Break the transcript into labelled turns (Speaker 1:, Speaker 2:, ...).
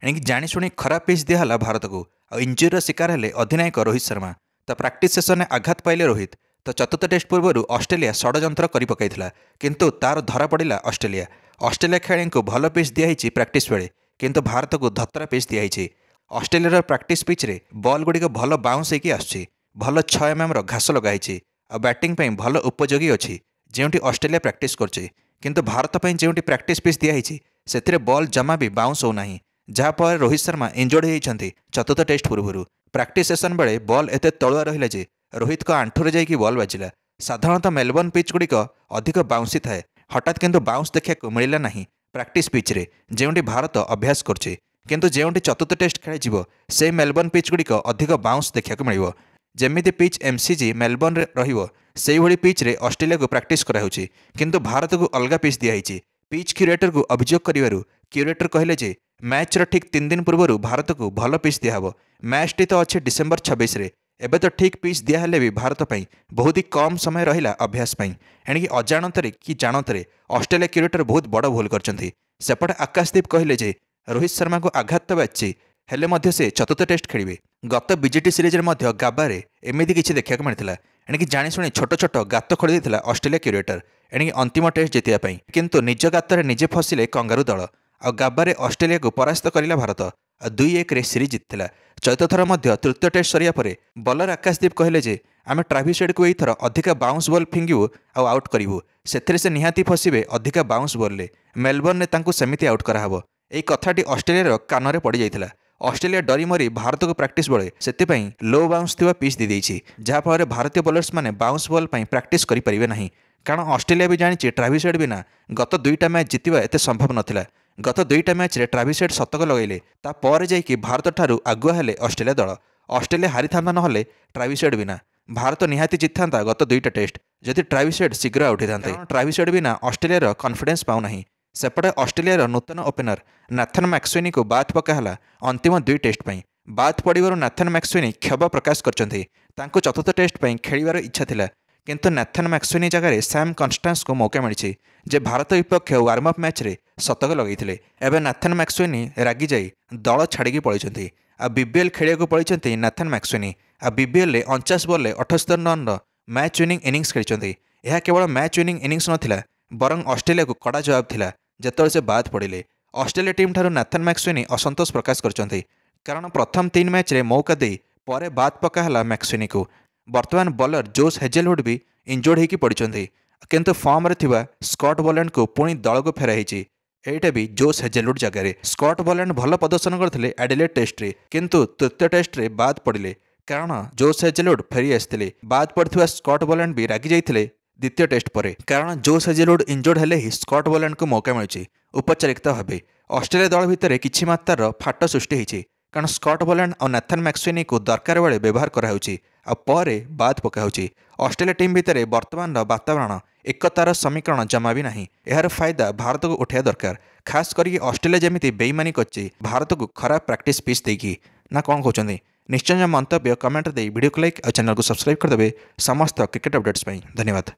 Speaker 1: एणिक जाशुणी खराब पिच दिहला भारत को इंजुरी शिकार हेले अधिनायक रोहित शर्मा। तो प्रैक्टिस सेसन में आघात पाइले रोहित। तो चतुर्थ टेस्ट पूर्व ऑस्ट्रेलिया षड्यंत्र कर पकईला किंतु तार धरा पड़ा ऑस्ट्रेलिया खेलाड़ी को भल पिच दिखाई प्रैक्टिस बेले किंतु भारत को धतरा पिच दिखाई। ऑस्ट्रेलिया प्रैक्टिस पिच रे बॉल गुड़िक भल बाउंस होकर आसुच्छी भल 6 mm घास लगाई और बैटिंग भल उपयोगी अच्छी जोटी ऑस्ट्रेलिया प्रैक्टिस करछे किंतु भारत पर जो प्रैक्टिस पिच दिखाई से बॉल जमा भी बाउंस होना जहाँफल रोहित शर्मा इंजर्ड होती चतुर्थ टेस्ट पूर्व। प्रैक्टिस सेसन बेले बॉल एत तलुआ रहा जे रोहित को आंठुरे जाइए बॉल बाजिला। साधारणतः मेलबोर्न पिच गुड़िक अधिक बाउंसी थाए हठात किंतु बाउंस देखा मिलला नहीं प्रैक्टिस पिच रे जोटी भारत अभ्यास करछे किंतु जोटी चतुर्थ टेस्ट खेल से मेलबोर्न पिच गुड़िक अधिक बाउंस देखा मिल जमीती पिच एमसीजी मेलबोर्न रही पिच रे ऑस्ट्रेलिया को प्रैक्टिस कराऊँगी किंतु भारत को अलग पिच दिखाई। पिच क्यूरेटर को अभियोग कर क्यूरेटर कहले जे मैच ठीक 3 दिन पूर्व भारत को भल पिच दिहब। मैच टी तो अच्छे डिसेम्बर 26 रे एबे तो ठीक पिच दिहले भी भारत पर बहुत ही कम समय रहा अभ्यास एणिक अजाणत कि जानत ऑस्ट्रेलिया क्यूरेटर बहुत बड़ भूल करछंती। सेपटे आकाशदीप कहले जे रोहित शर्मा को आघात तो बाची हेले मध्य से चतुर्थ टेस्ट खेलिए। गत बीजेटी सीरीज में गाबारे एमती किसी देखा मिलता एणिक जाशुणी छोट छोट गात खोली देता ऑस्ट्रेलिया क्यूरेटर एणिक अंतिम टेस्ट जितवाई किंतु निज गाତରେ निजे फसिले कंगारू दल आ गाबारे ऑस्ट्रेलिया को परास्त करला भारत 2-1 सीरीज जीतला। चौथ थर तृतीय टेस्ट सरिया परे बलर आकाशदीप कहले जे आम ट्राविस हेड को एथर अधिक बाउंस बॉल फिंगू आउट करूँ से निहाती फसवे अधिक बाउंस बॉल मेलबोर्न में सेमती आउट कराहब। यही कथाटी ऑस्ट्रेलिया कान पड़ जाता। ऑस्ट्रेलिया डरी मरी भारत को प्रैक्टिस बेले से लो बाउंस थी पिच दी देछि जहाँफल भारतीय बॉलर्स मैंने बाउंस बॉल प्रैक्टिस करें ना कारण ऑस्ट्रेलिया भी जानी ट्राविस हेड बिना गत 2टा मैच जितवा एत संभव नाला। गत 2टा मैच रे ट्राविस हेड शतक लगेले तापर जाइए भारत ठारू आगुआ हेले ऑस्ट्रेलिया दल। ऑस्ट्रेलिया हारी था ना ट्राविस हेड बिना भारत निहाती जिता गत 2टा टेस्ट जदि ट्राविस हेड शीघ्र आउट होता। ट्राविस हेड बिना ऑस्ट्रेलिया कॉन्फिडेंस पाऊना। सेपटे ऑस्ट्रेलिया नूतन ओपनर नाथन मैक्सवेनी को बाद पकाला अंतिम 2 टेस्ट पर बाद पड़वर नाथन मैक्सवेनी क्षोभ प्रकाश करते चतुर्थ टेस्ट पर खेलिवार इच्छा थिला किंतु नाथन मैक्सवेनी जगह सैम कन्स्टान्स को मौका मिली जे भारत विपक्ष वार्म अप मैच रे शतक लगेते। एवं नाथन मैक्सवेनी रागी जाई दल छाड़ी पड़ते आ बीबीएल खेलिया पड़ते नाथन मैक्सवेनी आ BBL 49 ball 78 run match winning innings खेली। यह केवल मैच विनिंग इनिंग्स नाला बरं ऑस्ट्रेलिया को कड़ा जवाब थिला जेतले से बाद पड़े। ऑस्ट्रेलिया टीम ठारू नाथन मैक्सवेनी असंतोष प्रकाश करते कारण प्रथम 3 मैच रे मौका दे परे बाद पकाला मैक्सवेनी को। वर्तमान बॉलर जोश हेजेलवुड भी इंजर्ड होकर पड़ते किंतु फॉर्म रे थिबा स्कॉट बोलैंड को पुणी दल को फेराई एटा भी जोश हेजेलवुड जगह। स्कॉट बोलैंड भल प्रदर्शन करते एडिलेड टेस्ट रे किंतु तृतीय टेस्ट रे बाद पड़े कारण जोश हेजेलवुड फेरी आसते। बाद पड़ता स्कॉट बोलैंड भी रागी जाते द्वितीय टेस्ट पर कारण जोश हेजेलवुड इंजर्ड हेले ही स्कॉट बोलैंड को मौका मिली उपचारिकता भाव। ऑस्ट्रेलिया दल भितर किछि मात्रार फाट सृष्टि होती कारण स्कॉट बोलैंड और नाथन मैक्सवेनी को दरकार बेले व्यवहार कराऊँगी आरे बाद पकाऊँगी। ऑस्ट्रेलिया टीम भितर वर्तमान वातावरण एकतार समीकरण जमा भी नहीं। यार फायदा भारत को उठाया दरकार खास करके ऑस्ट्रेलिया जमी बेईमानी कर भारत को खराब प्रैक्टिस पिच देकी ना कौन कहते निश्चय मंतव्य कमेंट दे वीडियो को लाइक और चैनल को सब्सक्राइब करदे समस्त क्रिकेट अपडेट्स। धन्यवाद।